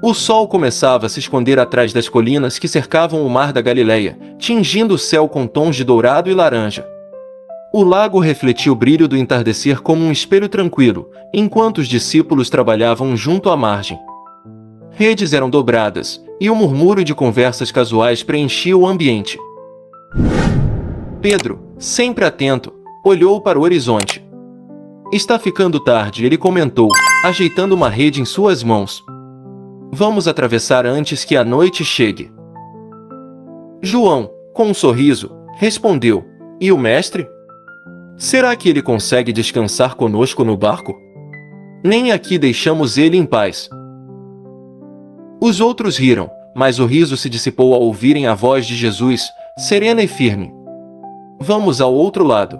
O sol começava a se esconder atrás das colinas que cercavam o mar da Galileia, tingindo o céu com tons de dourado e laranja. O lago refletia o brilho do entardecer como um espelho tranquilo, enquanto os discípulos trabalhavam junto à margem. Redes eram dobradas, e um murmúrio de conversas casuais preenchia o ambiente. Pedro, sempre atento, olhou para o horizonte. Está ficando tarde, ele comentou, ajeitando uma rede em suas mãos. Vamos atravessar antes que a noite chegue. João, com um sorriso, respondeu, e o mestre? Será que ele consegue descansar conosco no barco? Nem aqui deixamos ele em paz. Os outros riram, mas o riso se dissipou ao ouvirem a voz de Jesus, serena e firme. Vamos ao outro lado.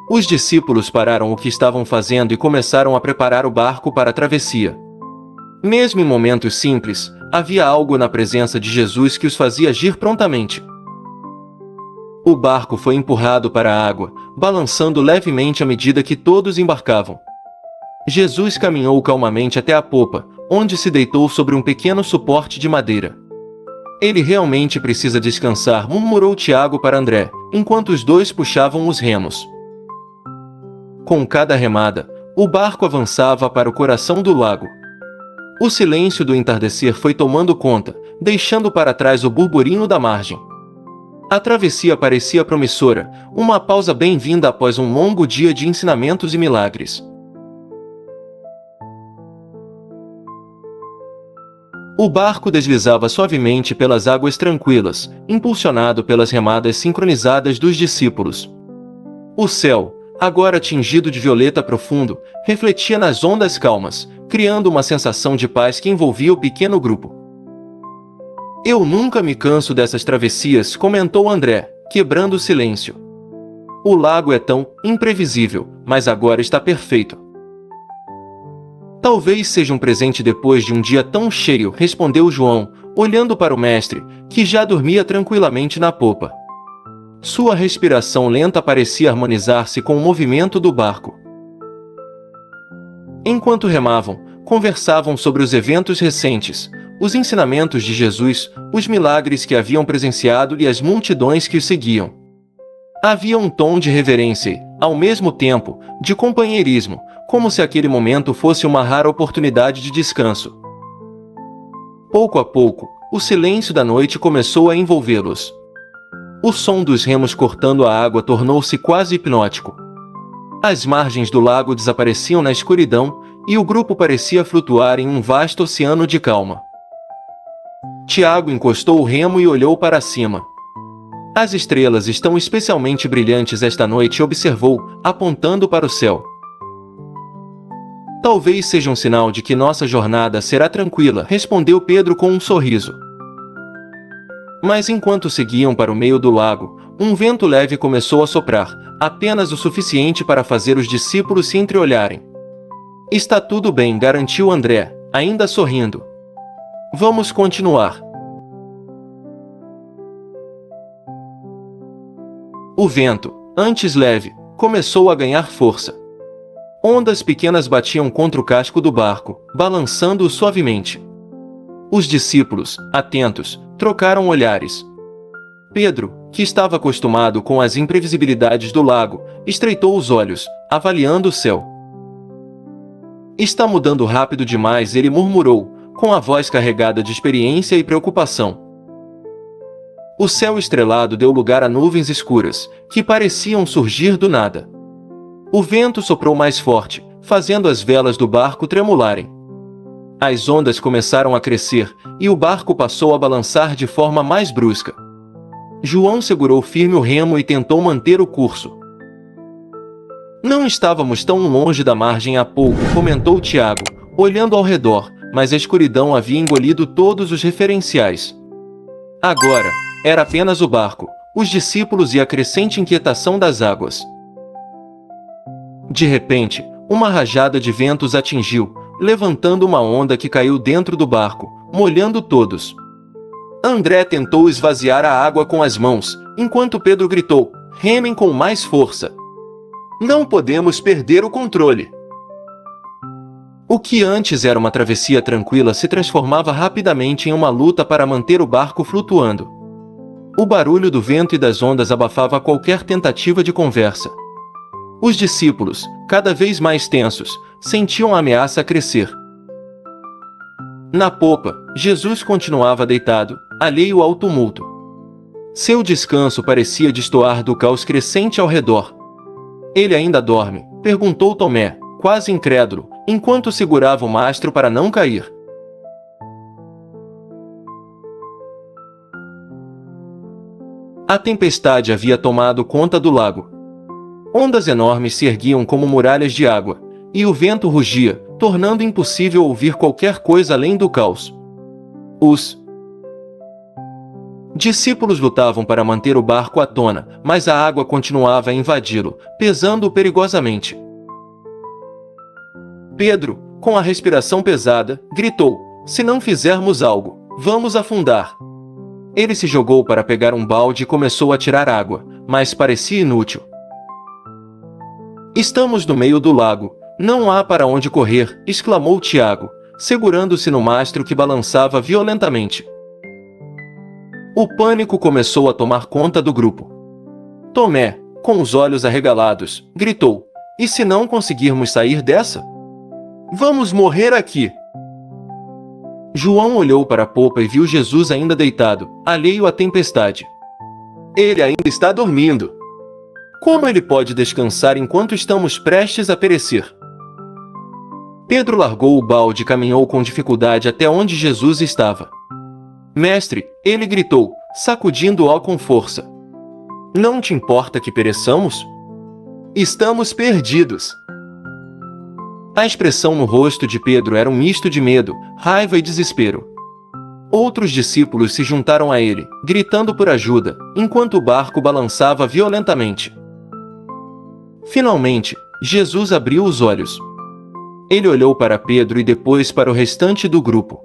Os discípulos pararam o que estavam fazendo e começaram a preparar o barco para a travessia. Mesmo em momentos simples, havia algo na presença de Jesus que os fazia agir prontamente. O barco foi empurrado para a água, balançando levemente à medida que todos embarcavam. Jesus caminhou calmamente até a popa, onde se deitou sobre um pequeno suporte de madeira. Ele realmente precisa descansar, murmurou Tiago para André, enquanto os dois puxavam os remos. Com cada remada, o barco avançava para o coração do lago. O silêncio do entardecer foi tomando conta, deixando para trás o burburinho da margem. A travessia parecia promissora, uma pausa bem-vinda após um longo dia de ensinamentos e milagres. O barco deslizava suavemente pelas águas tranquilas, impulsionado pelas remadas sincronizadas dos discípulos. O céu, agora tingido de violeta profundo, refletia nas ondas calmas, criando uma sensação de paz que envolvia o pequeno grupo. Eu nunca me canso dessas travessias, comentou André, quebrando o silêncio. O lago é tão imprevisível, mas agora está perfeito. Talvez seja um presente depois de um dia tão cheio, respondeu João, olhando para o mestre, que já dormia tranquilamente na popa. Sua respiração lenta parecia harmonizar-se com o movimento do barco. Enquanto remavam, conversavam sobre os eventos recentes, os ensinamentos de Jesus, os milagres que haviam presenciado e as multidões que o seguiam. Havia um tom de reverência e, ao mesmo tempo, de companheirismo, como se aquele momento fosse uma rara oportunidade de descanso. Pouco a pouco, o silêncio da noite começou a envolvê-los. O som dos remos cortando a água tornou-se quase hipnótico. As margens do lago desapareciam na escuridão, e o grupo parecia flutuar em um vasto oceano de calma. Tiago encostou o remo e olhou para cima. As estrelas estão especialmente brilhantes esta noite, observou, apontando para o céu. Talvez seja um sinal de que nossa jornada será tranquila, respondeu Pedro com um sorriso. Mas enquanto seguiam para o meio do lago, um vento leve começou a soprar, apenas o suficiente para fazer os discípulos se entreolharem. Está tudo bem, garantiu André, ainda sorrindo. Vamos continuar. O vento, antes leve, começou a ganhar força. Ondas pequenas batiam contra o casco do barco, balançando-o suavemente. Os discípulos, atentos, trocaram olhares. Pedro, que estava acostumado com as imprevisibilidades do lago, estreitou os olhos, avaliando o céu. Está mudando rápido demais, ele murmurou, com a voz carregada de experiência e preocupação. O céu estrelado deu lugar a nuvens escuras, que pareciam surgir do nada. O vento soprou mais forte, fazendo as velas do barco tremularem. As ondas começaram a crescer, e o barco passou a balançar de forma mais brusca. João segurou firme o remo e tentou manter o curso. Não estávamos tão longe da margem há pouco, comentou Tiago, olhando ao redor, mas a escuridão havia engolido todos os referenciais. Agora, era apenas o barco, os discípulos e a crescente inquietação das águas. De repente, uma rajada de vento os atingiu, levantando uma onda que caiu dentro do barco, molhando todos. André tentou esvaziar a água com as mãos, enquanto Pedro gritou, remem com mais força. Não podemos perder o controle. O que antes era uma travessia tranquila se transformava rapidamente em uma luta para manter o barco flutuando. O barulho do vento e das ondas abafava qualquer tentativa de conversa. Os discípulos, cada vez mais tensos, sentiam a ameaça crescer. Na popa, Jesus continuava deitado, alheio ao tumulto. Seu descanso parecia destoar do caos crescente ao redor. "Ele ainda dorme?", perguntou Tomé, quase incrédulo, enquanto segurava o mastro para não cair. A tempestade havia tomado conta do lago. Ondas enormes se erguiam como muralhas de água, e o vento rugia, tornando impossível ouvir qualquer coisa além do caos. Os discípulos lutavam para manter o barco à tona, mas a água continuava a invadi-lo, pesando-o perigosamente. Pedro, com a respiração pesada, gritou: "Se não fizermos algo, vamos afundar." Ele se jogou para pegar um balde e começou a tirar água, mas parecia inútil. "Estamos no meio do lago, não há para onde correr", exclamou Tiago, segurando-se no mastro que balançava violentamente. O pânico começou a tomar conta do grupo. Tomé, com os olhos arregalados, gritou: "E se não conseguirmos sair dessa? Vamos morrer aqui!" João olhou para a popa e viu Jesus ainda deitado, alheio à tempestade. "Ele ainda está dormindo. Como ele pode descansar enquanto estamos prestes a perecer?" Pedro largou o balde e caminhou com dificuldade até onde Jesus estava. "Mestre", ele gritou, sacudindo-o com força. "Não te importa que pereçamos? Estamos perdidos." A expressão no rosto de Pedro era um misto de medo, raiva e desespero. Outros discípulos se juntaram a ele, gritando por ajuda, enquanto o barco balançava violentamente. Finalmente, Jesus abriu os olhos. Ele olhou para Pedro e depois para o restante do grupo.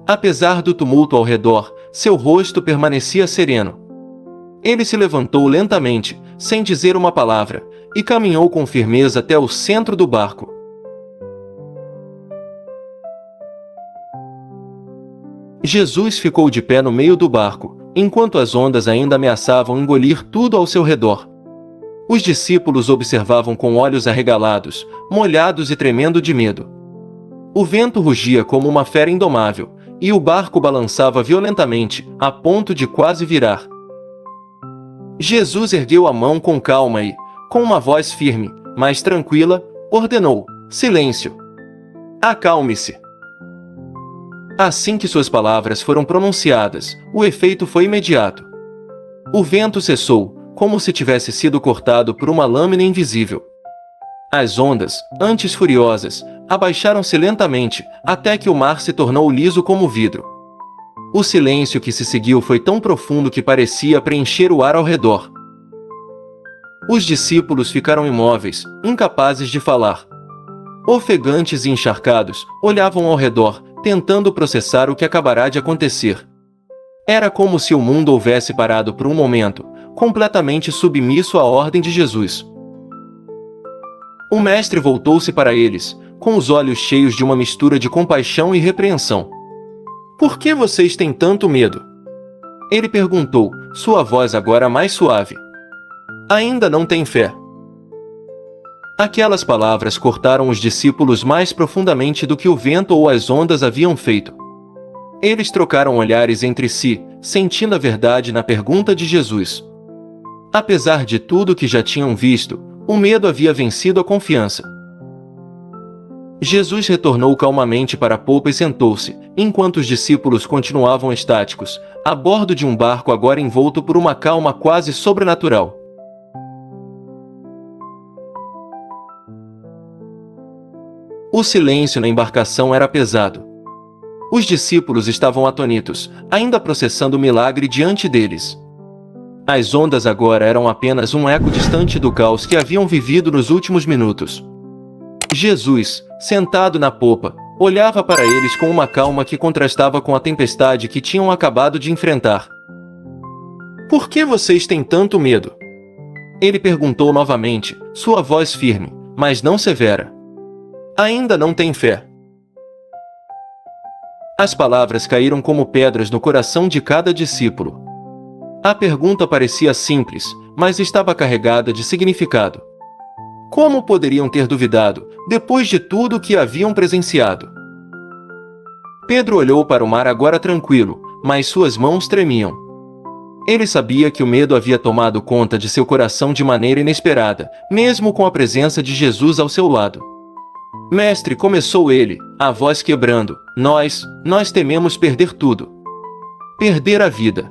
Apesar do tumulto ao redor, seu rosto permanecia sereno. Ele se levantou lentamente, sem dizer uma palavra, e caminhou com firmeza até o centro do barco. Jesus ficou de pé no meio do barco, enquanto as ondas ainda ameaçavam engolir tudo ao seu redor. Os discípulos observavam com olhos arregalados, molhados e tremendo de medo. O vento rugia como uma fera indomável, e o barco balançava violentamente, a ponto de quase virar. Jesus ergueu a mão com calma e, com uma voz firme, mas tranquila, ordenou: "Silêncio! Acalme-se!" Assim que suas palavras foram pronunciadas, o efeito foi imediato. O vento cessou, como se tivesse sido cortado por uma lâmina invisível. As ondas, antes furiosas, abaixaram-se lentamente, até que o mar se tornou liso como vidro. O silêncio que se seguiu foi tão profundo que parecia preencher o ar ao redor. Os discípulos ficaram imóveis, incapazes de falar. Ofegantes e encharcados, olhavam ao redor, tentando processar o que acabará de acontecer. Era como se o mundo houvesse parado por um momento, completamente submisso à ordem de Jesus. O mestre voltou-se para eles, com os olhos cheios de uma mistura de compaixão e repreensão. "Por que vocês têm tanto medo?" Ele perguntou, sua voz agora mais suave. "Ainda não têm fé?" Aquelas palavras cortaram os discípulos mais profundamente do que o vento ou as ondas haviam feito. Eles trocaram olhares entre si, sentindo a verdade na pergunta de Jesus. Apesar de tudo que já tinham visto, o medo havia vencido a confiança. Jesus retornou calmamente para a popa e sentou-se, enquanto os discípulos continuavam estáticos, a bordo de um barco agora envolto por uma calma quase sobrenatural. O silêncio na embarcação era pesado. Os discípulos estavam atônitos, ainda processando o milagre diante deles. As ondas agora eram apenas um eco distante do caos que haviam vivido nos últimos minutos. Jesus, sentado na popa, olhava para eles com uma calma que contrastava com a tempestade que tinham acabado de enfrentar. "Por que vocês têm tanto medo?" Ele perguntou novamente, sua voz firme, mas não severa. "Ainda não têm fé?" As palavras caíram como pedras no coração de cada discípulo. A pergunta parecia simples, mas estava carregada de significado. Como poderiam ter duvidado, depois de tudo o que haviam presenciado? Pedro olhou para o mar agora tranquilo, mas suas mãos tremiam. Ele sabia que o medo havia tomado conta de seu coração de maneira inesperada, mesmo com a presença de Jesus ao seu lado. Mestre, começou ele, a voz quebrando, nós tememos perder tudo. Perder a vida.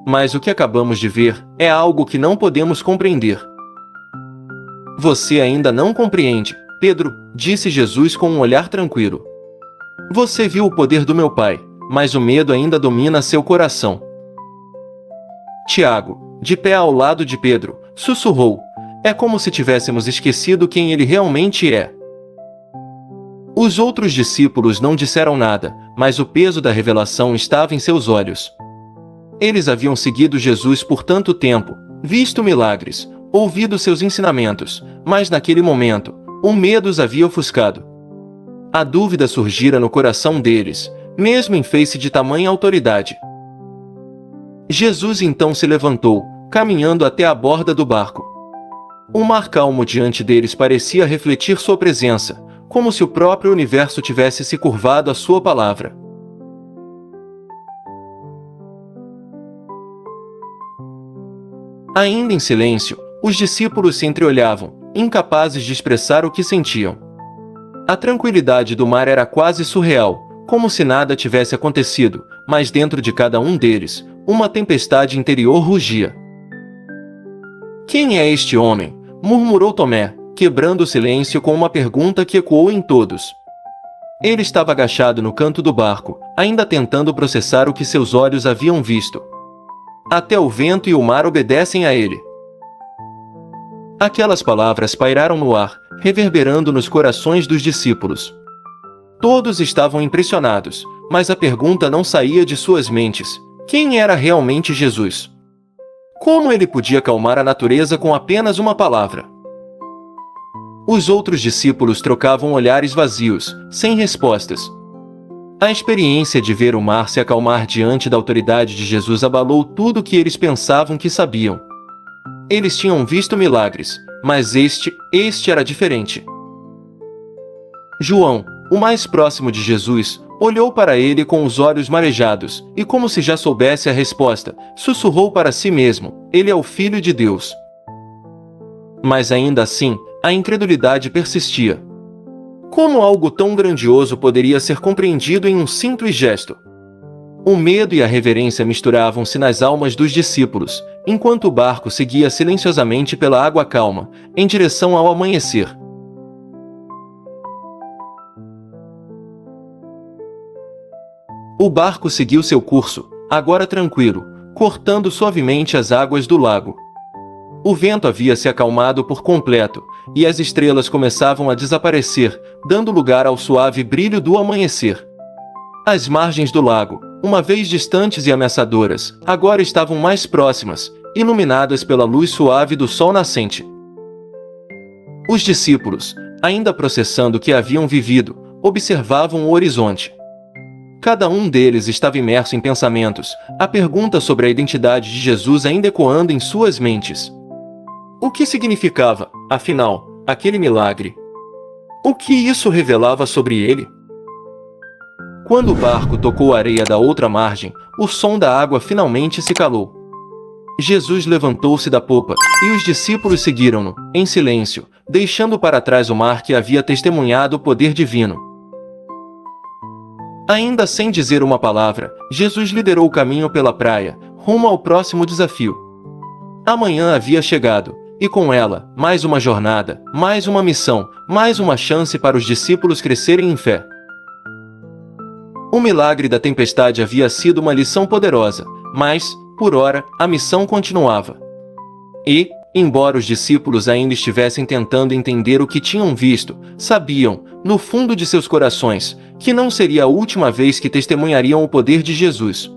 Mas o que acabamos de ver é algo que não podemos compreender. Você ainda não compreende, Pedro, disse Jesus com um olhar tranquilo. Você viu o poder do meu Pai, mas o medo ainda domina seu coração. Tiago, de pé ao lado de Pedro, sussurrou, é como se tivéssemos esquecido quem ele realmente é. Os outros discípulos não disseram nada, mas o peso da revelação estava em seus olhos. Eles haviam seguido Jesus por tanto tempo, visto milagres, ouvido seus ensinamentos, mas naquele momento, o medo os havia ofuscado. A dúvida surgira no coração deles, mesmo em face de tamanha autoridade. Jesus então se levantou, caminhando até a borda do barco. O mar calmo diante deles parecia refletir sua presença, como se o próprio universo tivesse se curvado à sua palavra. Ainda em silêncio, os discípulos se entreolhavam, incapazes de expressar o que sentiam. A tranquilidade do mar era quase surreal, como se nada tivesse acontecido, mas dentro de cada um deles, uma tempestade interior rugia. Quem é este homem? Murmurou Tomé, quebrando o silêncio com uma pergunta que ecoou em todos. Ele estava agachado no canto do barco, ainda tentando processar o que seus olhos haviam visto. Até o vento e o mar obedecem a ele. Aquelas palavras pairaram no ar, reverberando nos corações dos discípulos. Todos estavam impressionados, mas a pergunta não saía de suas mentes. Quem era realmente Jesus? Como ele podia acalmar a natureza com apenas uma palavra? Os outros discípulos trocavam olhares vazios, sem respostas. A experiência de ver o mar se acalmar diante da autoridade de Jesus abalou tudo o que eles pensavam que sabiam. Eles tinham visto milagres, mas este era diferente. João, o mais próximo de Jesus, olhou para ele com os olhos marejados, e como se já soubesse a resposta, sussurrou para si mesmo, ele é o Filho de Deus. Mas ainda assim, a incredulidade persistia. Como algo tão grandioso poderia ser compreendido em um simples gesto? O medo e a reverência misturavam-se nas almas dos discípulos, enquanto o barco seguia silenciosamente pela água calma, em direção ao amanhecer. O barco seguiu seu curso, agora tranquilo, cortando suavemente as águas do lago. O vento havia se acalmado por completo, e as estrelas começavam a desaparecer, dando lugar ao suave brilho do amanhecer. As margens do lago, uma vez distantes e ameaçadoras, agora estavam mais próximas, iluminadas pela luz suave do sol nascente. Os discípulos, ainda processando o que haviam vivido, observavam o horizonte. Cada um deles estava imerso em pensamentos, a pergunta sobre a identidade de Jesus ainda ecoando em suas mentes. O que significava, afinal, aquele milagre? O que isso revelava sobre ele? Quando o barco tocou a areia da outra margem, o som da água finalmente se calou. Jesus levantou-se da popa, e os discípulos seguiram-no, em silêncio, deixando para trás o mar que havia testemunhado o poder divino. Ainda sem dizer uma palavra, Jesus liderou o caminho pela praia, rumo ao próximo desafio. A manhã havia chegado, e com ela, mais uma jornada, mais uma missão, mais uma chance para os discípulos crescerem em fé. O milagre da tempestade havia sido uma lição poderosa, mas, por ora, a missão continuava. E, embora os discípulos ainda estivessem tentando entender o que tinham visto, sabiam, no fundo de seus corações, que não seria a última vez que testemunhariam o poder de Jesus.